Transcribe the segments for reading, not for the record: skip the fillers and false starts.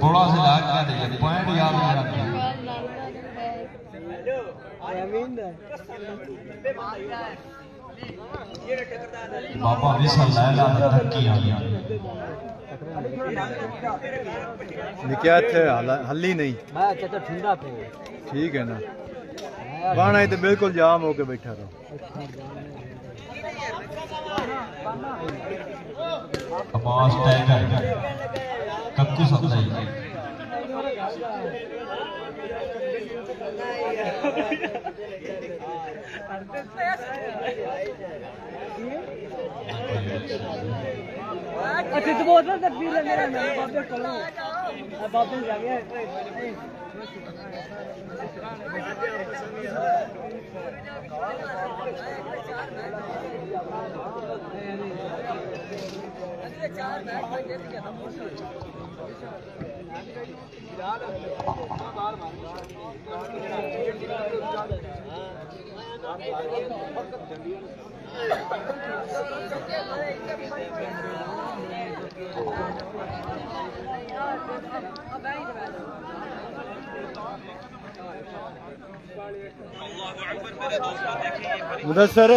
बड़ा से लाग क्या दे पॉइंट याद नहीं रखते बाबा विसल लैला धक्की आ गया निकया थे हल्ली नहीं मैं चाचा ठंडा पे ठीक है ना बाणा तो बिल्कुल जाम होके बैठा रहो कपास टाइगर कक्कू सप्लाई अच्छा तो बहुत ना तकबीर है मेरा मैं बाबे करो बाबे जा गया मुदस्सर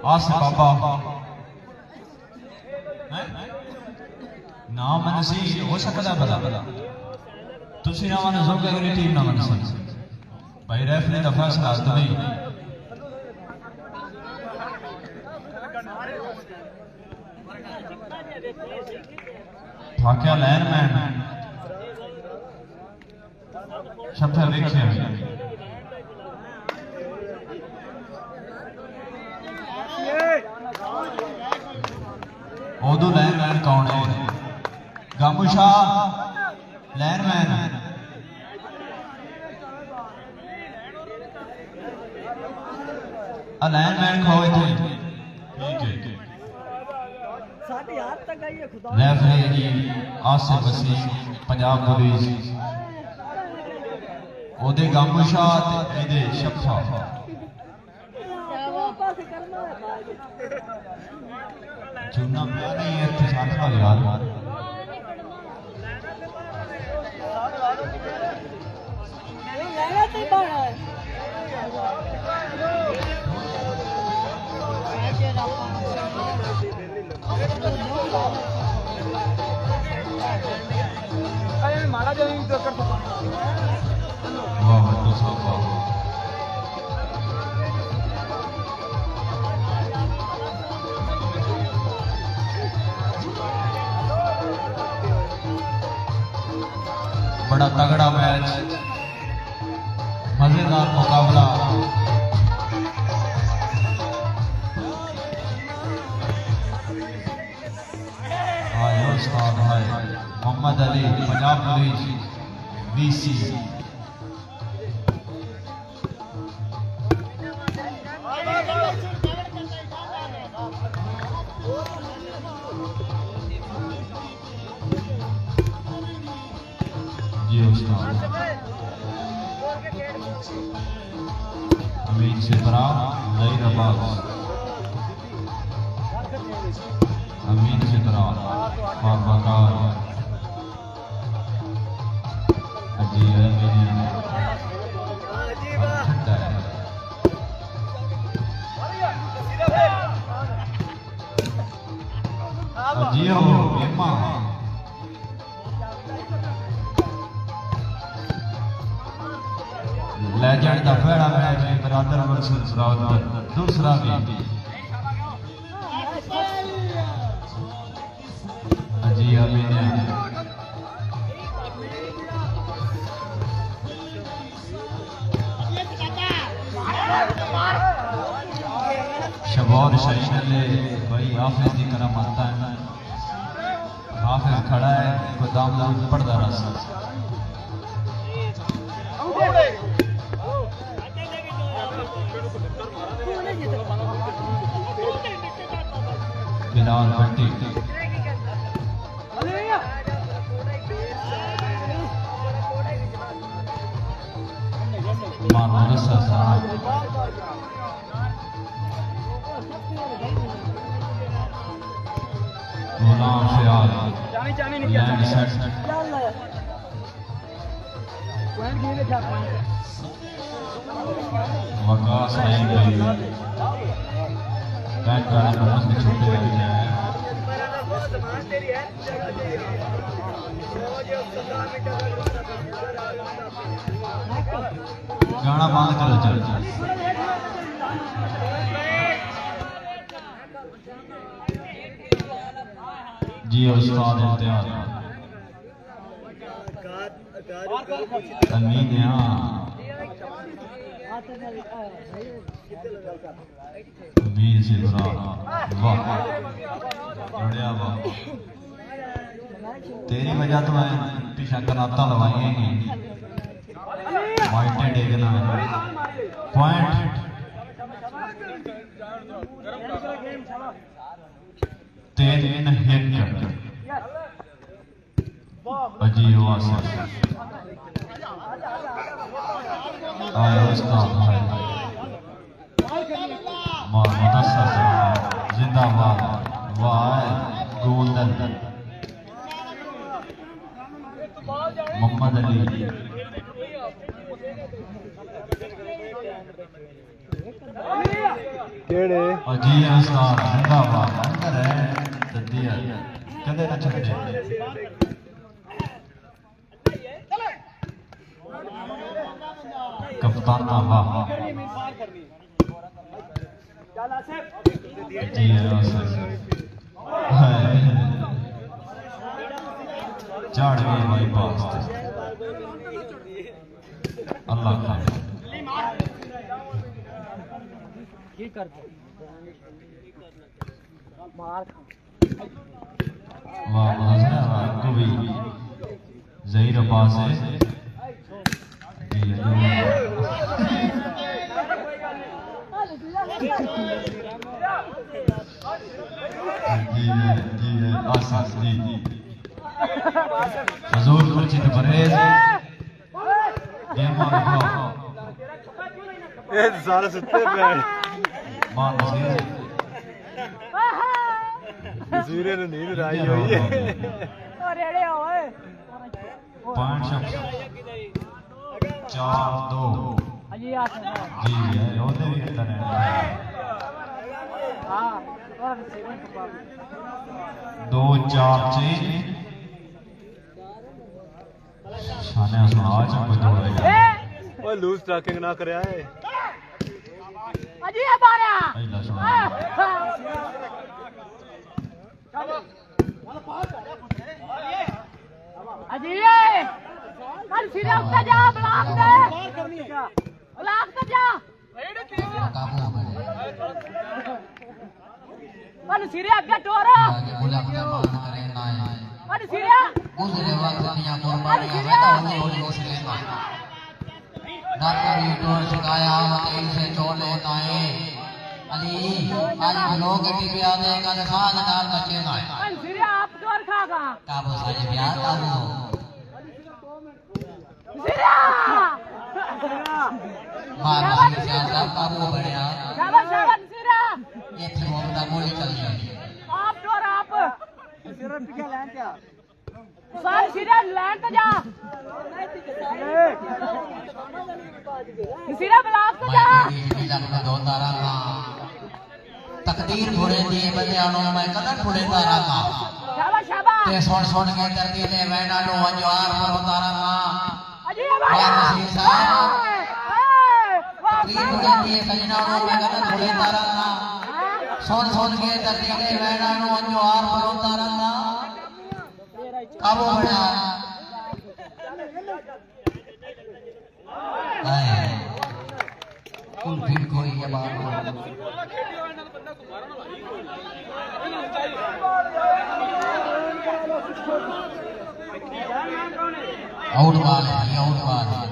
आसिफ बाबा नाम मनसी हो सकता भला तुसी ना मन जो के अगली टीम ना मनसी भाई रेफरी दा फैसला तो नहीं थाक्या लाइनमैन शब्द देखिए ओदू लाइनमैन कौन है गामुशा लाइनमैन लाइनमैन खोए थे ठीक है रेफरी जी आसिफ वसीम पंजाब पुलिस ओदे गामुशा ते एदे शफा चुना पिया नहीं इत्थे साथ वाल यार मारा जो कर वाह तो सोफा बड़ा तगड़ा मैच मजेदार मुकाबला उस्ताद है मोहम्मद अली पंजाब पुलिस बीसी जी उस्ताद अमीन सिपरा नई रबाज अमीन सिपरा बाबाकार अजी अमीन ठंडा है अजी हो बेमा लेजेंड दा पहला मैच बरादर वर्सेस बरादर दूसरा भी अजी अमीन शबौर शहीद ले भाई हाफिज की करम आता है हाफिज खड़ा है गोदाम पढ़ता रहा बिलाल भट्टी गुलाम ख्याल लैंड सेट वकास नहीं गई बैट वाले नंबर में छोटे लग जाए गाना बंद करो चल जी उस्ताद इम्तियाज तमीद यहाँ बीस से बुरा वाह बढ़िया वाह तेरी वजह तो मैं पीछा कनाता लवाई है वाइट डेगना पॉइंट तीन हिट अजी वासिफ आया उस्ताद मुदस्सर जिंदाबाद वाह गोल्डन मोहम्मद अली केड़े अजी उस्ताद जिंदाबाद अंदर है तदिया कदे न छड्डे कप्तान वाह जी चाड़ गई भाई बात अल्लाह का वाह मजा को भी ज़हीर अब्बास है हजूर खुर्शीद परहेज ये सारे सुते पे मां नसीर सूर्य ने नींद आई हुई है रेड़े ओए 4-2 अजी आसन जी है रोते भी अंदर है हां 2-4 चेंज शाने सुना कोई दौड़ेगा ओए लूज ट्रैकिंग ना करया है अजी ये बारे अल्लाह सुना अजी कल सीधे उठा जा ब्लॉक दे ब्लॉक कर जा कल सीधे आगे टोरा कल सीधे गुजरे वक्त दुनिया कुर्बानियां मैं तो होली होली होश लेना ना कभी टोर सिखाया तेल से चोर लेता है अली आज लोग टीवी आते हैं कल खान नाम बचे ना कल सीधे आप टोर खागा काबू साजे प्यार काबू सीधे मार मार के साथ काबू बढ़िया शाबाश शाबाश सीधे ये थी वो बता गोली चल गई आप टोर आप सीधे पिके लैंड क्या साल सीधे लैंड तो जा सीधे ब्लॉक तो जा मैं दो तारा का तकदीर थोड़े दिए बंदियां मैं कदर थोड़े तारा का शाबाश शाबाश ते सुन सुन के धरती ने वैना नो अंजवार पर तारा का अजी भाई नसीर साहब तकदीर थोड़े दिए सजना नो मैं कदर थोड़े तारा का सुन सुन के धरती ने वैना नो अंजवार पर तारा का काबू बढ़ा कुल्फी कोई ये बात आउट बॉल है, ये आउट बॉल है।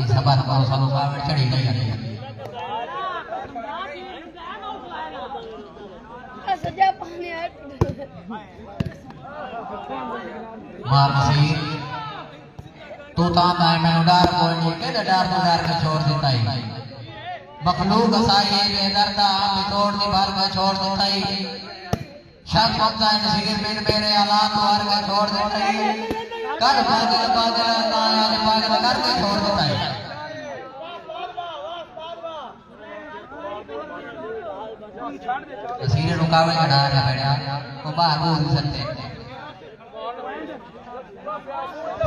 सबर करो, सब चढ़ी नहीं तू मैं डर कोई नहीं के डर के छोड़ देता ही मखलूक साई बेदर्दा तोड़ दी भर के छोड़ देता ही शक होता है नसीब में मेरे हालात भर के छोड़ देता ही कल पागल करके छोड़ देता है। सीरे रुकावट का डर है बेटा को बाहर बोल सकते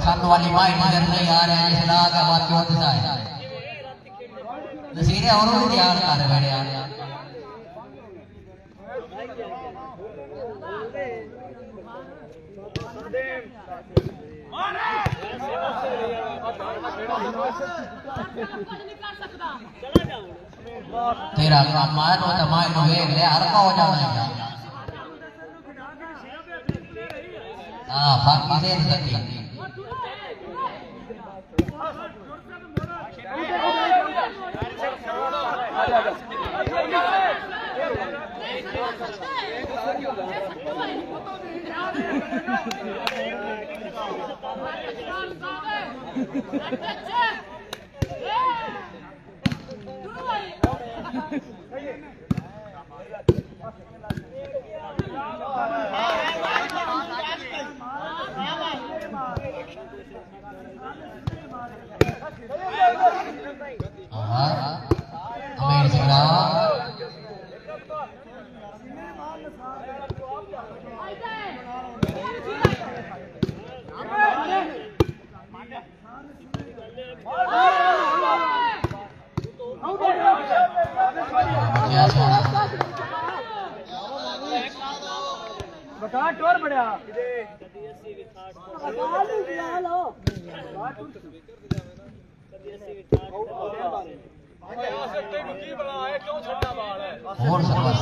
सन वाली माई नजर नहीं आ रहे हैं इसला का बात क्यों होता है नसीरे और भी यार कर बेटा तेरा काम मान हो तमाय नो वेग ले हर का हो जाना है हां बाकी दे सकती और सर्वर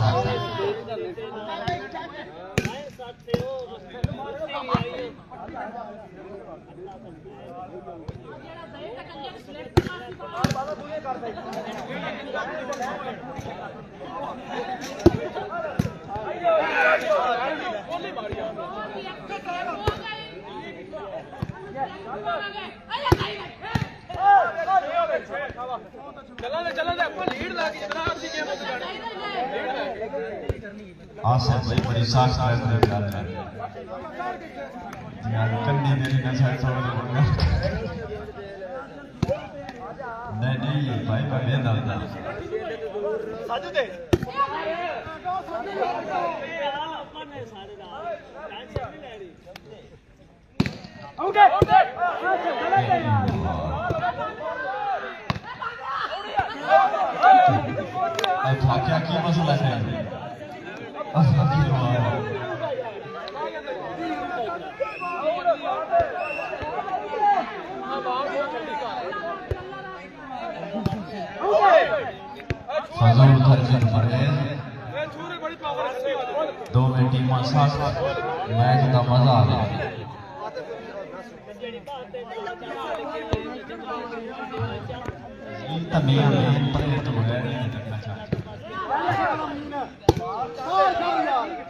आसिफ भाई बड़ी साख यार कन्नी मेरी ना शायद छोड़ दूंगा नहीं भाई मैं बेंदा था साजू दे ओके क्या क्या मसला है फजूल खर्चन परहेज दो में टीम साथ मैच का मजा आ गया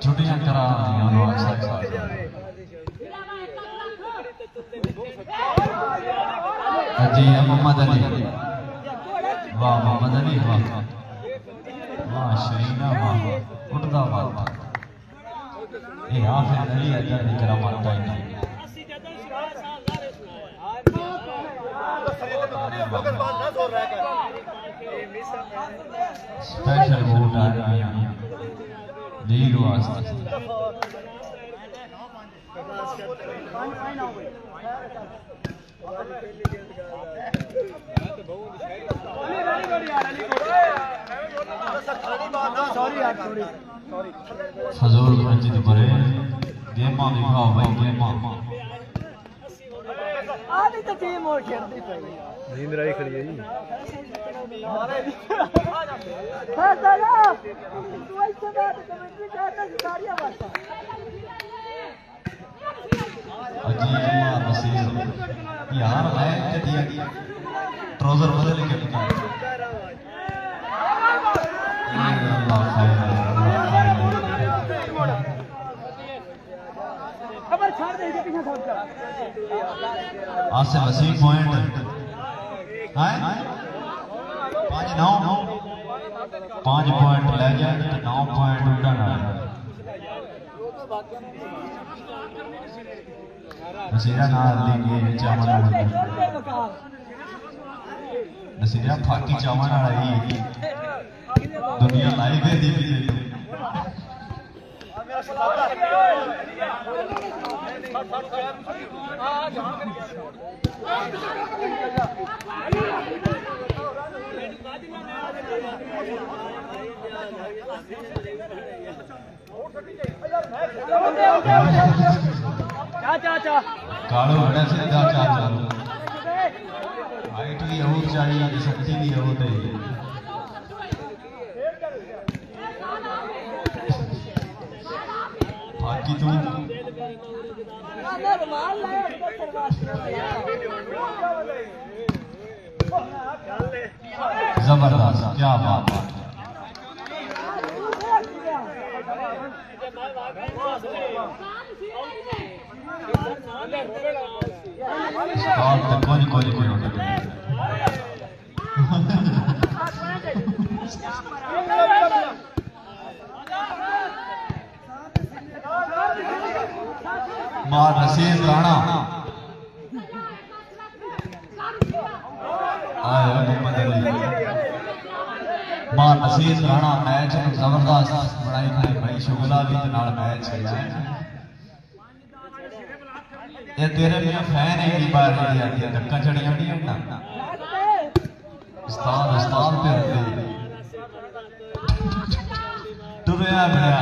छुट्टियां करा जी मोहम्मद अली वाह मोहम्मद अली वाह वाह शहीना वाह उठदा वाह ये हाफिज अली अल्लाह की करामत है स्पेशल वोट आ रही है लीग वास्ते फजूल खर्ची तो करे गेमा दिखाओ भाई गेमा आधी तो टीम और खेलती पई नींद राई खड़ी है जी हां दादा तू ऐसे बात कमेंट्री करता सारिया बात अजी नसीब यार मैं के दिया ट्राउजर बदल के बता अल्लाह खैर खबर छाड़ दे के पीछे छोड़ कर आसिफ वसीम पॉइंट है 5-9 5 पॉइंट ले गया तो 9 पॉइंट उड़ना है नसीरा ना लेंगे चावल नसीरा फाकी चावल वाला ही दुनिया लाइव है दी भी कालो बड़ा सीधा चाचा हाइट भी हो चाहिए शक्ति भी हो चाहिए बाकी तू जबरदस्त क्या बात है कोई मार नसीब राणा आया मोहम्मद अली मार नसीब राणा मैच जबरदस्त बनाई खड़ी भाई शुगला भी ते नाल मैच खेला ये तेरे मेरे फैन है की बार नहीं आती है धक्का चढ़िया नहीं है ना उस्ताद उस्ताद पे रहते तुरया मेरा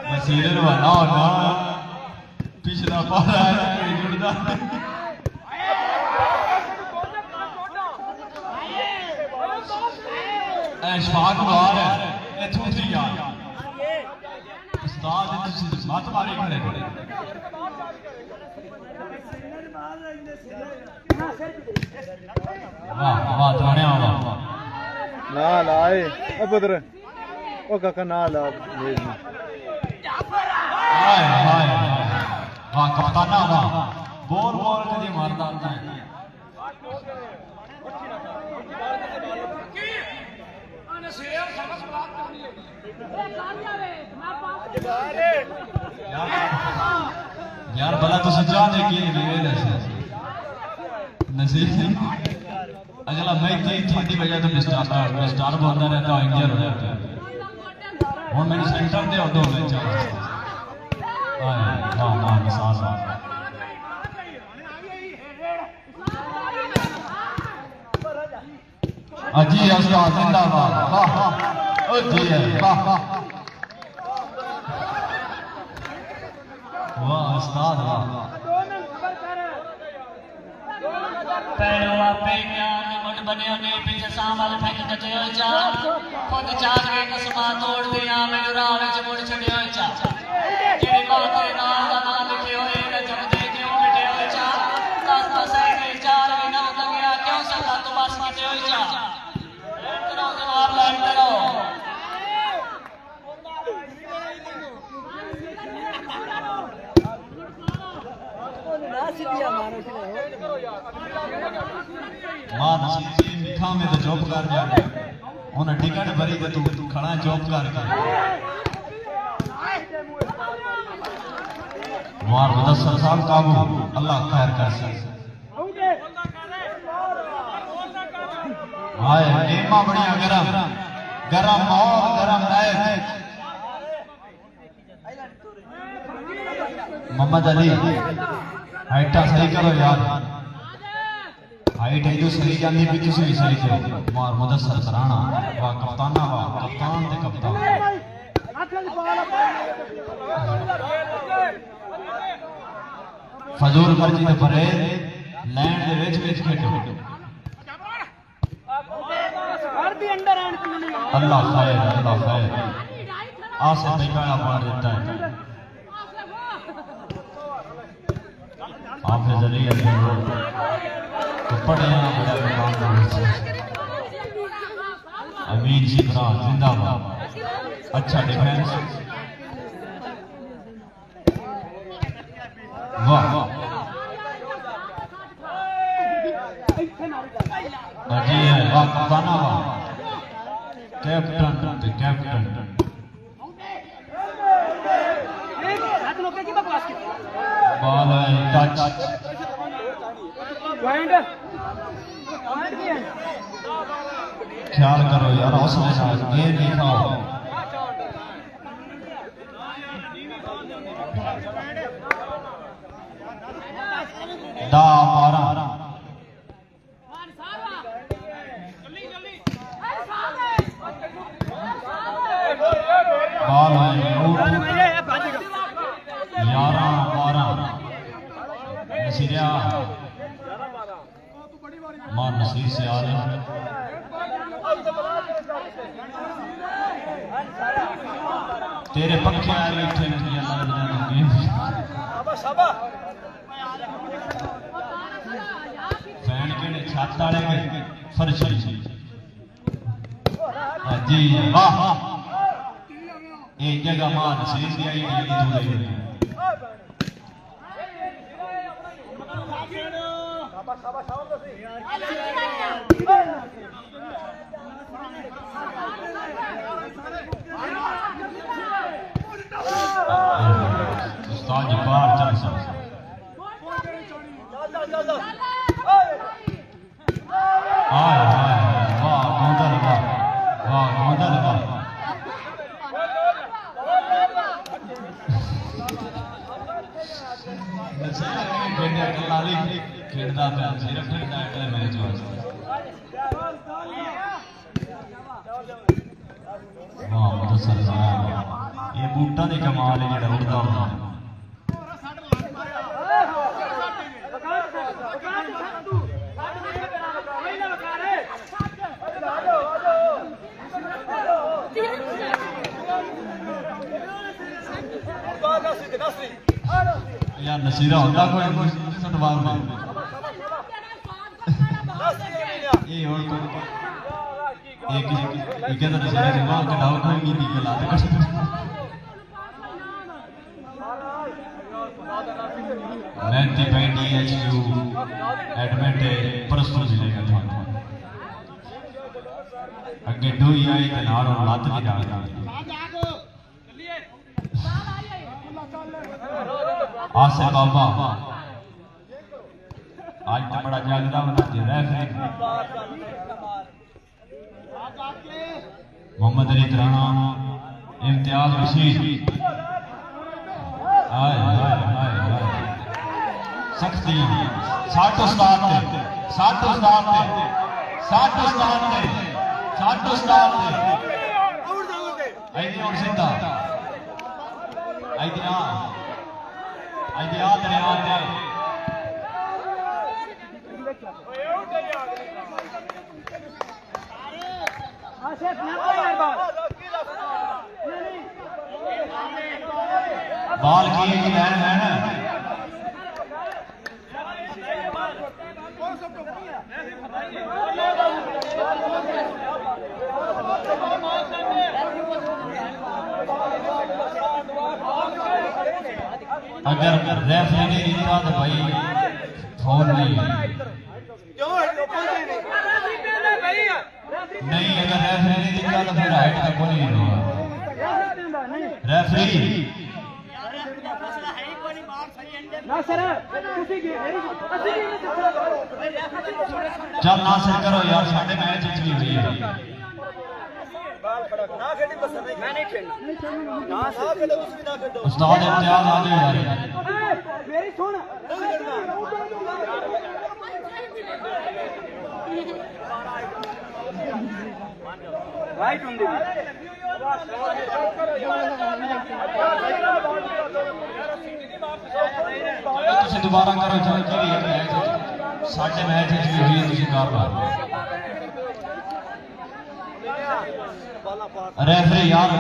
मसीरन वाला होना पिछला पारा जुड़ता शफाक बार है इथों सी यार उस्ताद मत मारे खड़े खड़े वाह वाह थाने वाह ना लाए ओ पुत्र ओ काका ना ला मेज में हाय हाय वाह कप्ताना वाह बोल बोल कदी मारदा है यार भला तो सजा दे की नसीब अगला मैं थोड़ी वजह तो स्टार बोलता रहता हूँ इंडिया हो जाता है हूँ मैंने सेंटर दे दो मैच हाँ हाँ मिसाल अजी उस्ताद जिंदाबाद वाह वाह ओ जी वाह वाह उस्ताद वाह पैरो आपे ज्ञान मुंड बने ने पीछे सामल फेंक कटे हो जा खुद चार के कसमा तोड़ दे आ मेरे राह विच मुड़ छड़े हो जा जेड़ी बात तेरे नाम दा नाम लिखे होए न जब दे क्यों मिटे हो जा दस दस के चार भी ना लगे क्यों सदा तो बस मिटे हो जा करो जवाब ला करो मां नसीब मीठा में तो चुप कर जा उन्हें टिकट भरी तो तू खड़ा चौक करके मार मुदस्सर साहब काबू अल्लाह खैर कर हाय गेमा बढ़िया गरम गरम माहौल गरम मैच मोहम्मद अली हाइटा सही करो यार हाइट इधर सही जाती भी तुम भी सही करो मार मुदस्सर सराहना वाह कप्ताना वाह कप्तान ते कप्तान फजूल मर्जी ते परहेज लैंड दे विच खेडो अल्लाह खैर आसे पे पहला मार देता है हाफिज अली तो पढ़े बड़ा मुकाम अमीन शिबरा जिंदाबाद अच्छा डिफेंस वाह जी है वाह कप्ताना वाह कैप्टन ते कैप्टन बॉल है टच ख्याल करो यार हौसले से गेम नहीं खाओ दा मारा बॉल है 11-12 नसीरिया मां नसीर से आ रहे तेरे पक्के आए बैठे फैन के छत वाले फर्श जी वाह एक जगह मां नसीर दी आई उस्ताद जी बाहर चल सकते हाय हाय वाह गोंदल वाह गोंदल वाह खेलता पाया सिर्फ खेलता है मैच वास्ते वाह मुदस्सर साहब ये बूटा दी कमाल है जेड़ा उड़दा हुंदा यार नसीरा होता कोई सटवाल में ये और तो एक कहता नसीरा के मां कटाओ कोई नहीं दी गला ते मेहनती भाई DHU एडमिट परसों मिलेगा थानू अगे डोई आई ते नाल लत भी डाल आसे बाबा आज तो बड़ा जागदा बना दे रेफरी मोहम्मद अली तराना इम्तियाज बशीर हाय हाय हाय हाय सख्ती साठ उस्ताद ने आई और सिद्धा आई दिया तेरे आते बाल की लैन है ना अगर रेफरी ने जीता तो भाई फोन नहीं नहीं अगर रेफरी ने गल फिर हाइट का कोई नहीं होगा रेफरी चल ना सिर करो यार साढ़े मैच भी हुई है उस्ताद इम्तियाज आ जाओ यार तुम दोबारा करो चल की मैच साढ़े मैच भी हुई है कर लो रेफरी यार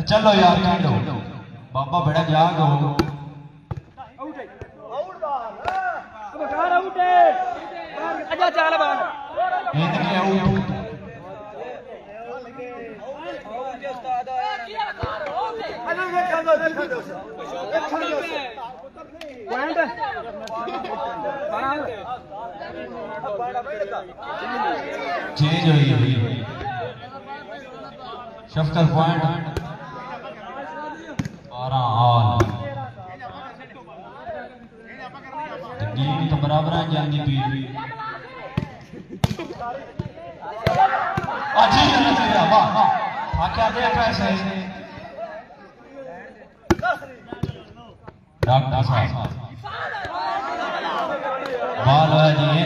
चलो यार खेलो बाबा बड़ा जाग हो इनके आउट चेंज हुई शफकत पॉइंट 12 ऑल गेम तो बराबर है जानी पी अच्छी वाह क्या दे पैसे डॉक्टर साहब बाल है जी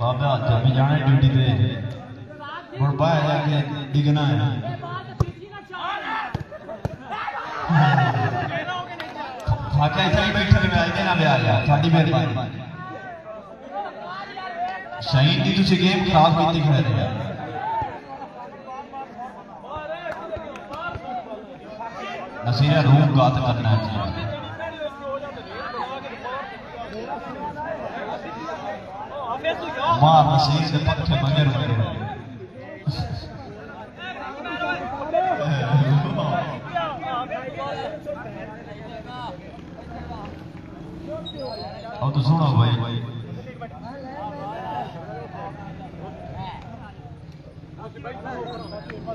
बाबा हाथ भी जाने ड्यूटी पे हुण बाहर जाके डिगना है फाका इतना ही बैठे में आए ना आ गया साडी मेहरबानी शहीद की तुझे गेम खराब की खड़े रहे नसीरा रूम गात करना चाहिए मार नसीर के पक्के मगर अब तो सुनो भाई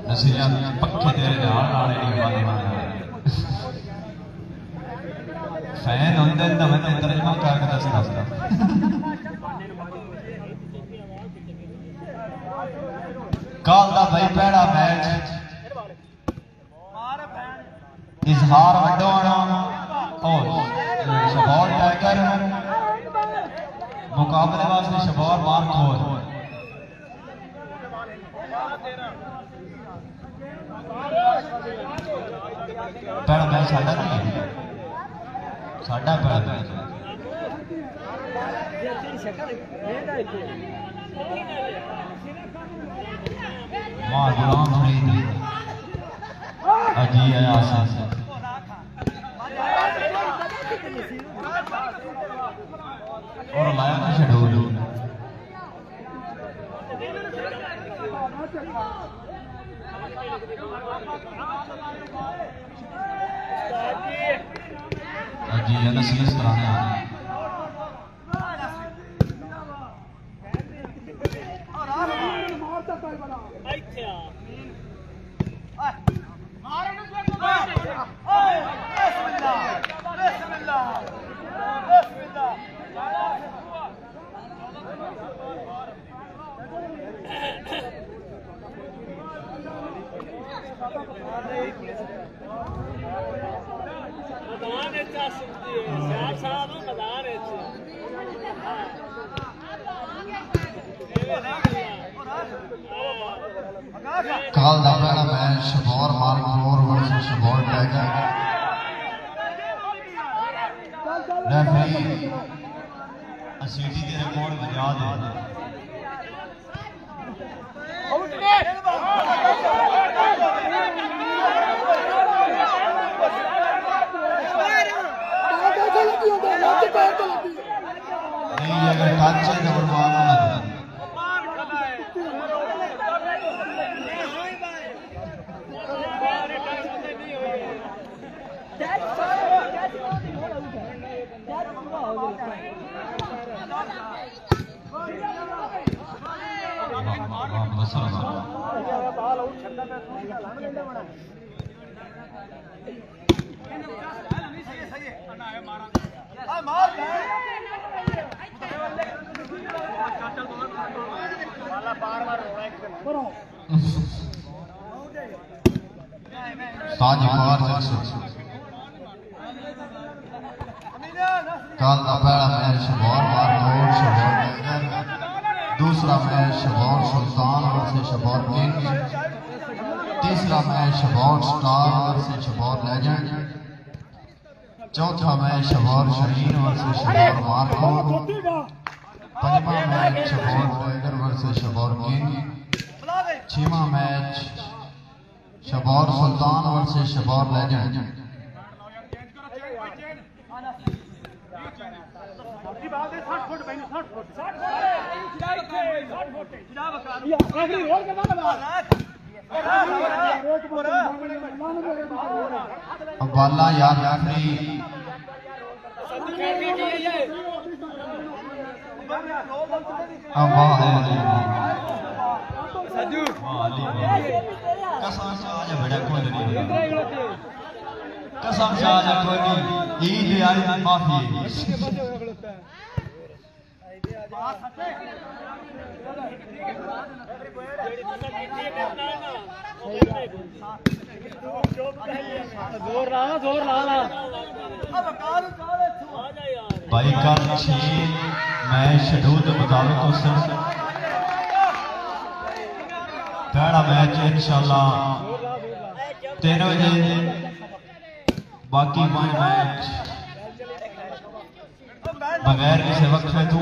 नसीरा पक्के तेरे नाल नाल नहीं वाले फैन होंदे न मैं तर्जमा करके दसदा कल दा भाई पहला मैच इजहार वडोआना और शबौर टाइगर मुकाबले वास्ते शबौर मारखोर पहला मैच साडा नहीं है साडा पहला मैच मां गुलाम फरीद अजी आयास और लाया ना शेड्यूल अजी नसीहत कराने कल का पहला match Shabour Markhor versus Shabour tiger referee असीटी के रिकॉर्ड बजा दे नहीं अगर टच है तो मारना साजी पार कल का पहला मैच शबौर मारकोट शबौर टाइगर, दूसरा match Shabour Sultan versus Shabour king, तीसरा match Shabour star versus Shabour legend, चौथा मैच शबौर शहीन वर्सेस शबौर मारकोट, पंजवा match Shabour tiger versus Shabour king, छठवां match Shabour Sultan versus Shabour legend. अब्बाला याद आखिरी कसम से आज बड़ा कोई नहीं, कसम से आज कोई नहीं, ईद आई माफी। भाई कल 6 मैच शेड्यूल के मुताबिक उस पहला मैच इंशाल्लाह 3 बजे, बाकी 5 मैच बगैर किसी वक्फे तो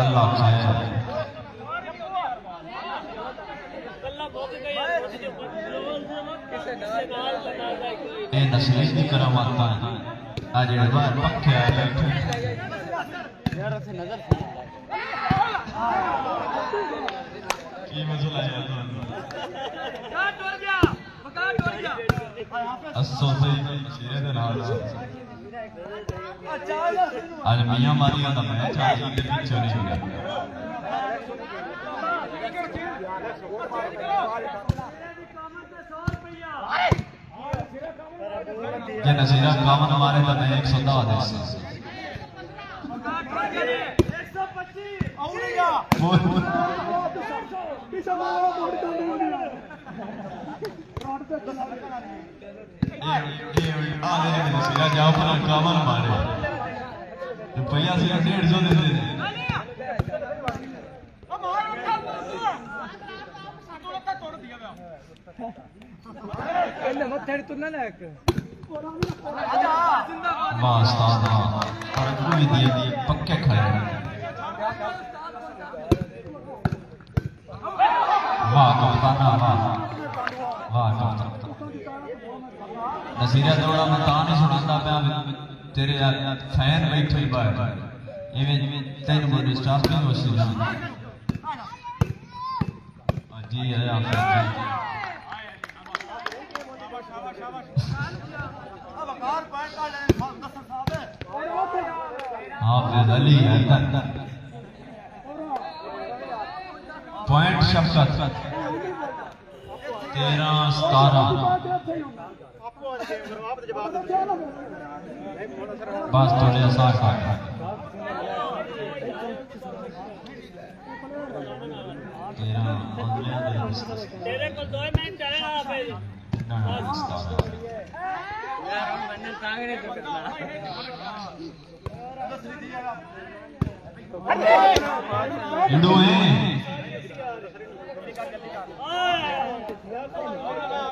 अल्लाह खैर। ये नस्ली की करामात है आज बाहर पक्के आए बैठे की मसला है अस्सो से शेर दे नाल आज मियां मारिया दा मैच आज दे पीछे नहीं गया। ये नजीरा कामन मारे तो मैं 110 दे नजीरा जाओ पर कामन मारे रुपया से 150 देते पक्के खड़े वाह कप्ताना वाह वाह कप्तान नसीरा दौड़ा मैं तां नहीं सुनाता पाया तेरे फैन बैठे ही बाहर इवें तेन बोले स्टाफ नहीं हो सी जी है आप हाफिज अली पॉइंट शफकत 13-17 बस थोड़े आसार तेरे को 2 मैच चलेगा फिर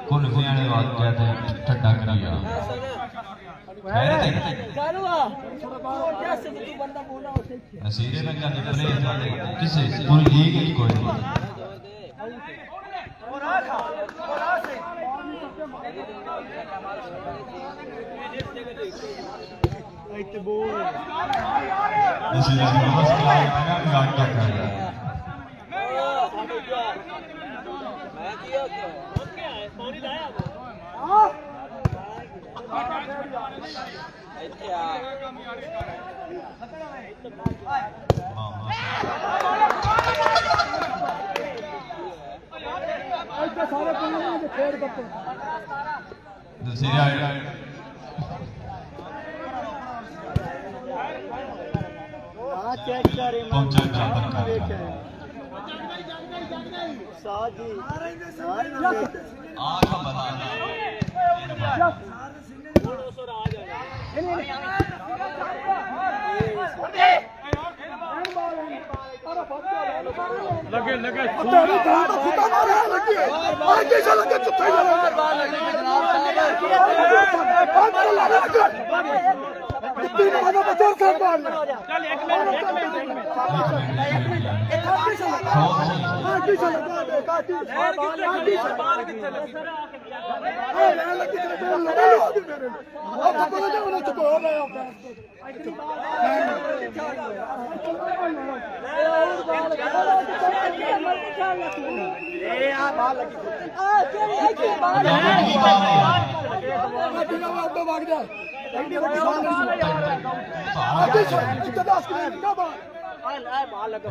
कौन फियाने बात कहते हैं ठंडा करिया नसीरे में क्या किसे पूरी लीग कोई नहीं नसीरा नमस्कार गाट कर रहा है पहुंचा बराबर कर आँख बना लगे लगे फुटा मारे लगे आज कैसा लगे चुप्पा तीन आधा बचाव कर मार चल एक मिनट कैसा लगा काटी बाल कितने लगी अब तो बोला जाओ ना तो हो रहा है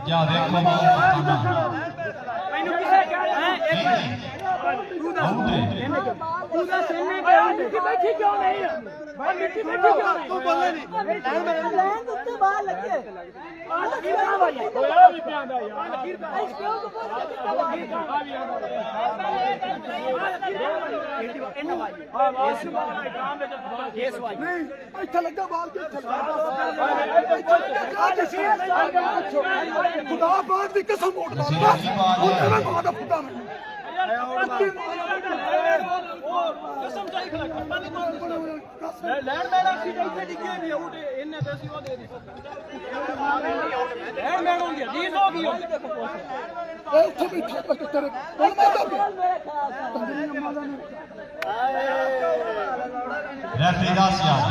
या बैठी क्यों नहीं भाई मिट्टी बैठी क्यों नहीं लैंड उत्ते बाहर लगे होया भी प्यांदा यार नहीं ਇੱਥੇ ਲੱਗਾ ਬਾਲ ਕੇ ਖੁਦਾ ਬਾਦ ਦੀ ਕਸਮ ਮੋੜ ਮਾਰਦਾ ਮਾਂ ਦਾ ਫੁੱਟਾ ਨਹੀਂ ਕਸਮ ਚਾਹੀ ਖੜਾ ਲੈਣ ਮੈਣਾ ਸੀ ਇੱਥੇ ਡਿੱਗੇ ਨਹੀਂ ਉਹ ਇਹਨੇ ਤੇ ਅਸੀਂ ਉਹ ਦੇ ਦਿੱਤੀ ਲੈਣ ਮੈਣ ਹੁੰਦੀ ਰੀਸ ਹੋ ਗਈ ਓਏ ਉੱਥੇ ਬੈਠਾ ਪੱਟ ਤੇਰੇ ਕੋਲ ਮੈਂ ਤਾਂ रेफरी दास यार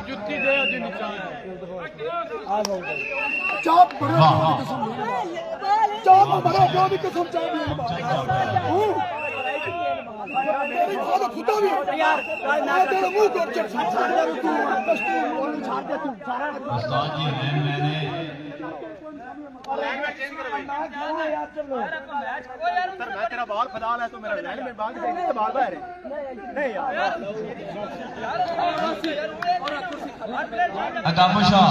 जुत्ती दे अज निशान चाप बड़ा कसम चाप बड़ा जो भी कसम चाप मेरी फादर खुदा भी यार मैं तेरे मुंह को चढ़ छाड़ दे तू छाड़ दे तू सारा उस्ताद जी मैंने सर मैं तेरा बाल फदाल है तो मेरा लाइन में बांध दे तो बाल बाहर नहीं यार अकामुशा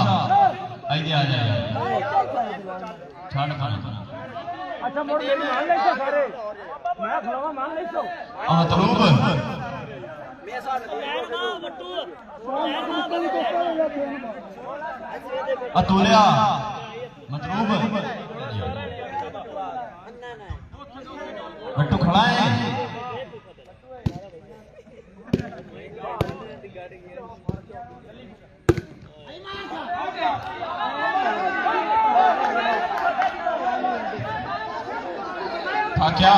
आइए आ जा यार छाड़ खाने अच्छा मोड़ मेरी मान ले सारे मैं खड़ावा मान ले तो मतलूब मैं साथ लैंड ना वट्टू अतुलिया मतलूब बट्टू खड़ा है था क्या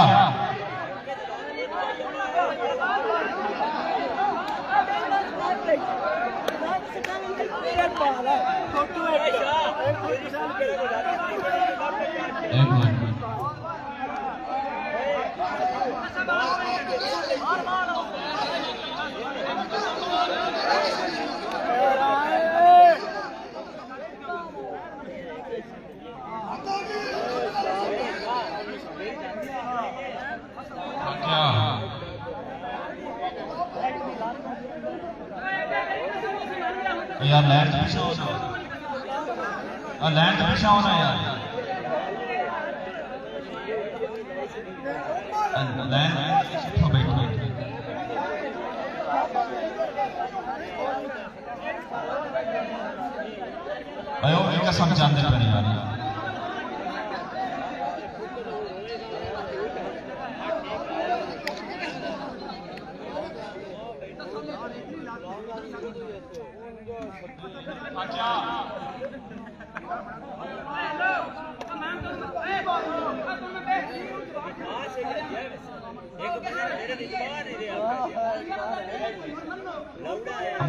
एक मिनट यार लैंड पीछे होना लैंड पीछे होना यार लैंड बैठो अयो एक समझाते पर यार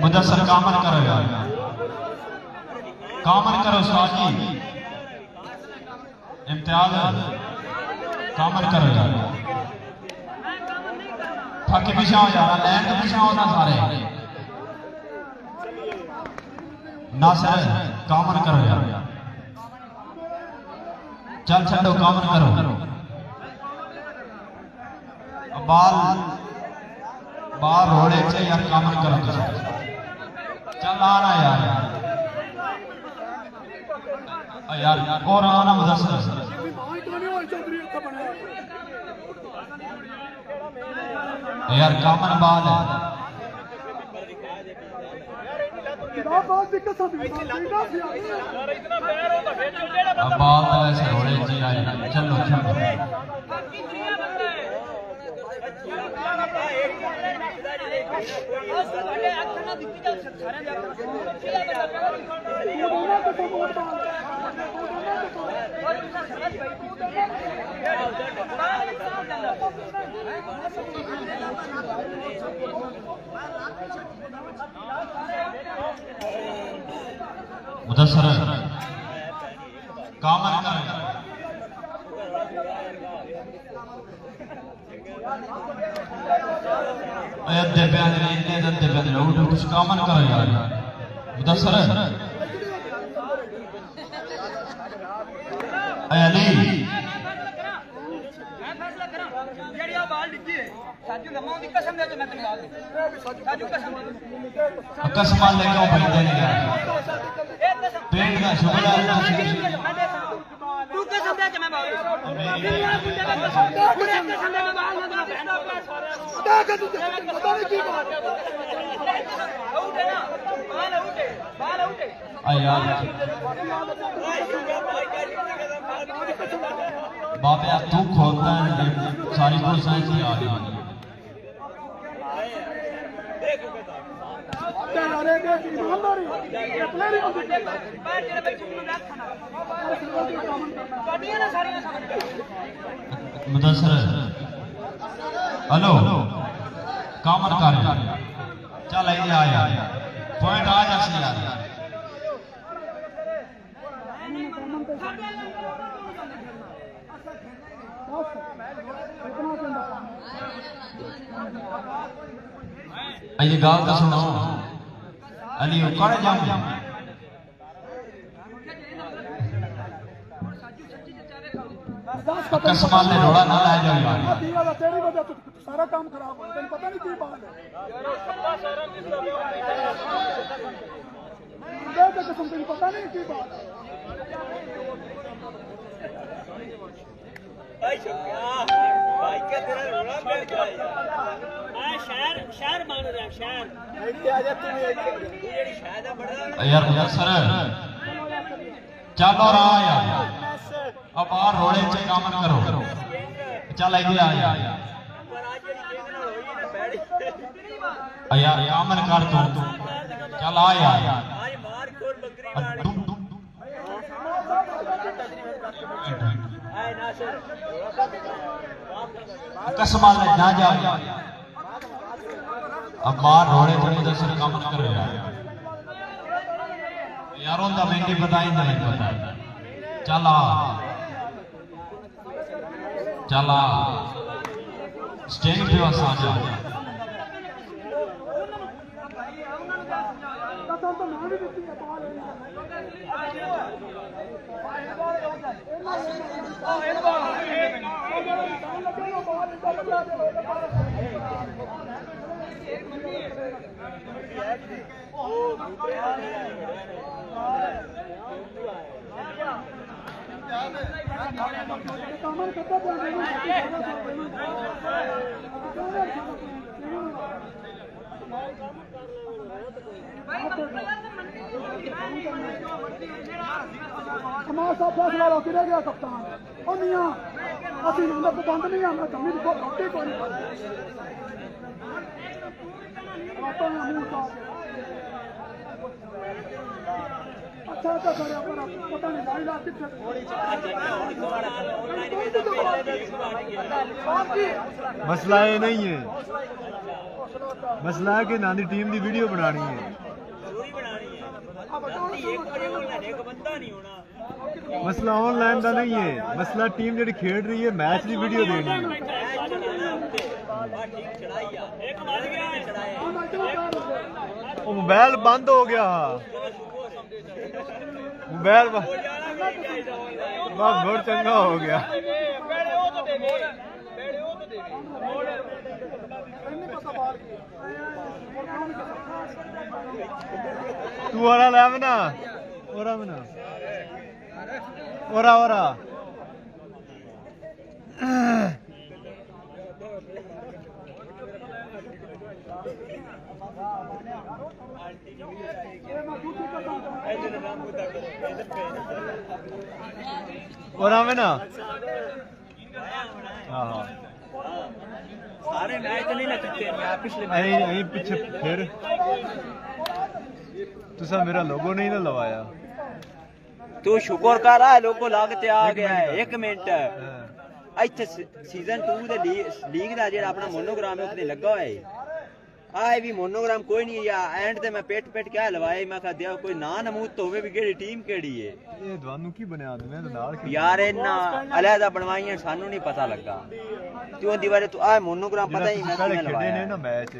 मुदस्सर कामन करो यार कामन करो उस्ताद जी इम्तियाज कामन करो यार थक पिछा हो जाना लैन तो पिछा होना सारे नासिर कामन करो यार चल छो कामन करो बाल बाल रोड़े चे यार कामन करो चल आना यार यार और आना मुदस्सिर यार कामन बाल है अब बाल तो वैसे रोड़े चे आए चलो मुदस्सिर कामन कर अयोध्या प्याद ने इतने दंदे प्याद ने उठ कुछ कामन करो यार मुदस्सिर अली कसम लेके भाई ने यार पेट का शुक्र तू कसम दे के मैं बाल पता नहीं की बात उठे ना बाल उठे यार बाप यार तू खोलता है सारी पुलिस की आ रही मुदस्सिर हेलो कामन कर चल आया पॉइंट आ जासी यार ये गाल तो सुनो अली उकड़ जाऊंगा कसम ने रोड़ा ना ला जाओ यार तेरी वजह से सारा काम खराब हो गया पता नहीं की बात है कसम तेरी पता नहीं की बात भाई क्या तेरा रोड़ा बैठ गया शहर मान रहा शहर आ जा तू जेडी शायद है बड़ा यार मुदस्सिर चल और आ यार अब बाहर रोड़े च कामन करो चल आ यार कामन कर तू चल आ यार कसम ना जा अब बाहर रोड़े च मुदस्सिर कामन करो यार उनका मैं नहीं पता ही नहीं पता चला चला स्टेज पे बस आ जा हमारा फैसला रोकी रह गया कप्तान और मियां असि अंदर को बंद नहीं है जमीन को रोटी को नहीं अच्छा अच्छा करे अपना पता नहीं गाड़ी ला कितने मसला ये नहीं है मसला है कि नानी टीम की वीडियो बनानी है मसला ऑनलाइन का नहीं है मसला टीम जी खेड रही है मैच की वीडियो देनी है ਇੱਕ ਵੱਜ ਗਿਆ ਉਹ ਮੋਬਾਈਲ ਬੰਦ ਹੋ ਗਿਆ ਮੋਬਾਈਲ ਬਹੁਤ ਚੰਗਾ ਹੋ ਗਿਆ ਤੂੰ ਵਾਲਾ ਲੈ ਮਨਾ ओरा मना ओरा ओरा ओरा में ना हाँ सारे मैच तो नहीं ना जीते पिछले यहीं पीछे फिर तुसा मेरा लोगो नहीं ना लवाया तू शुक्र कर आ लोगो लागते आ गया है 1 मिनट ਇੱਥੇ ਸੀਜ਼ਨ 2 ਦੇ ਲੀਗ ਦਾ ਜਿਹੜਾ ਆਪਣਾ ਮੋਨੋਗ੍ਰਾਮ ਹੈ ਉਹਦੇ ਲੱਗਾ ਹੋਇਆ ਹੈ ਆਏ ਵੀ ਮੋਨੋਗ੍ਰਾਮ ਕੋਈ ਨਹੀਂ ਆ ਐਂਡ ਤੇ ਮੈਂ ਪੇਟ ਕਿਆ ਲਵਾਏ ਮੈਂ ਕਹਾ ਦਿਆ ਕੋਈ ਨਾ ਨਮੂਦ ਤੋਂ ਹੋਵੇ ਵੀ ਕਿਹੜੀ ਟੀਮ ਕਿਹੜੀ ਹੈ ਇਹ ਤੁਹਾਨੂੰ ਕੀ ਬਣਿਆ ਮੈਂ ਤਾਂ ਨਾਲ ਯਾਰ ਇਹਨਾਂ ਅਲੱਗਾ ਬਣਵਾਈਆਂ ਸਾਨੂੰ ਨਹੀਂ ਪਤਾ ਲੱਗਾ ਤੂੰ ਉਹਦੀ ਬਾਰੇ ਤੂੰ ਆ ਮੋਨੋਗ੍ਰਾਮ ਪਤਾ ਹੀ ਪਹਿਲੇ ਮੈਂ ਖੇਡੇ ਨੇ ਨਾ ਮੈਚ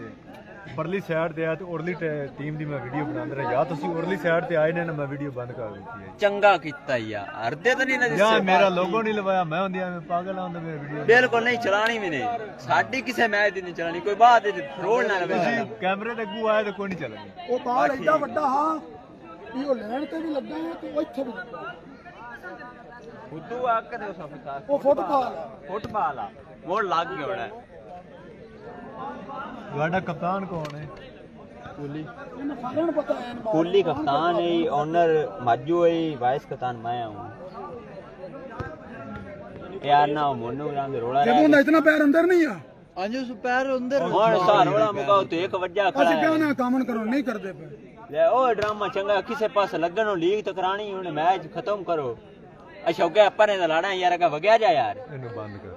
ਪਰਲੀ ਸਾਈਡ ਤੇ ਆ ਤੇ ਉਰਲੀ ਟੀਮ ਦੀ ਮੈਂ ਵੀਡੀਓ ਬਣਾਉਂਦਾ ਰਿਹਾ ਜਾਂ ਤੁਸੀਂ ਉਰਲੀ ਸਾਈਡ ਤੇ ਆਏ ਨੇ ਨਾ ਮੈਂ ਵੀਡੀਓ ਬੰਦ ਕਰ ਦਿੱਤੀ ਹੈ ਚੰਗਾ ਕੀਤਾ ਯਾਰ ਹਰਦੇ ਤਾਂ ਨਹੀਂ ਨਾ ਯਾਰ ਮੇਰਾ ਲੋਗੋ ਨਹੀਂ ਲਵਾਇਆ ਮੈਂ ਹੁੰਦੀਆਂ ਮੈਂ ਪਾਗਲ ਆਉਂਦਾ ਮੇਰੀ ਵੀਡੀਓ ਬਿਲਕੁਲ ਨਹੀਂ ਚਲਾਣੀ ਵੀ ਨਹੀਂ ਸਾਡੀ ਕਿਸੇ ਮੈਚ ਦੀ ਨਹੀਂ ਚਲਾਣੀ ਕੋਈ ਬਾਤ ਦੇ ਫਰੋਲ ਨਾ ਲਵੇ ਤੁਸੀਂ ਕੈਮਰੇ ਦੇ ਅੱਗੂ ਆਏ ਤਾਂ ਕੋਈ ਨਹੀਂ ਚੱਲਣੀ ਉਹ ਬਾਲ ਐਡਾ ਵੱਡਾ ਹਾਂ ਵੀ ਉਹ ਲੈਣ ਤੇ ਵੀ ਲੱਗਾ ਹੈ ਤੇ ਉਹ ਇੱਥੇ ਵੀ ਲੱਗਾ ਖੁੱਦੂ ਆ ਕੇ ਦੇ ਸਫਾ ਉਹ ਫੁੱਟਬਾਲ ਫੁੱਟਬਾਲ ਆ ਮੋੜ ਲੱਗ ਗਿਆ ਹੋਣਾ ਤੁਹਾਡਾ ਕਪਤਾਨ ਕੌਣ ਹੈ ਇਹਨੂੰ ਸਾਰਿਆਂ ਨੂੰ ਪਤਾ ਹੈ कुल्ली कप्तान है ऑनर माजू है वाइस कप्तान मैं हूँ यार ना मोनू ग्राम दे रोड़ा ਜਦੋਂ ਦਾ ਇਤਨਾ ਪੈਰ ਅੰਦਰ ਨਹੀਂ ਆ और सार वाला मुकाओ तो एक वजह खड़ा ਅਸੀਂ ਕਿਹਾ है ਨਾ ਕੰਮ ਕਰੋ ਨਹੀਂ ਕਰਦੇ ਪਏ ले ओ ड्रामा चंगा किसे पास लगन लीग तो करानी हुन मैच खत्म करो अच्छा हो गया अपने दा लाड़ा यार का वगया जा यार ਇਹਨੂੰ ਬੰਦ ਕਰ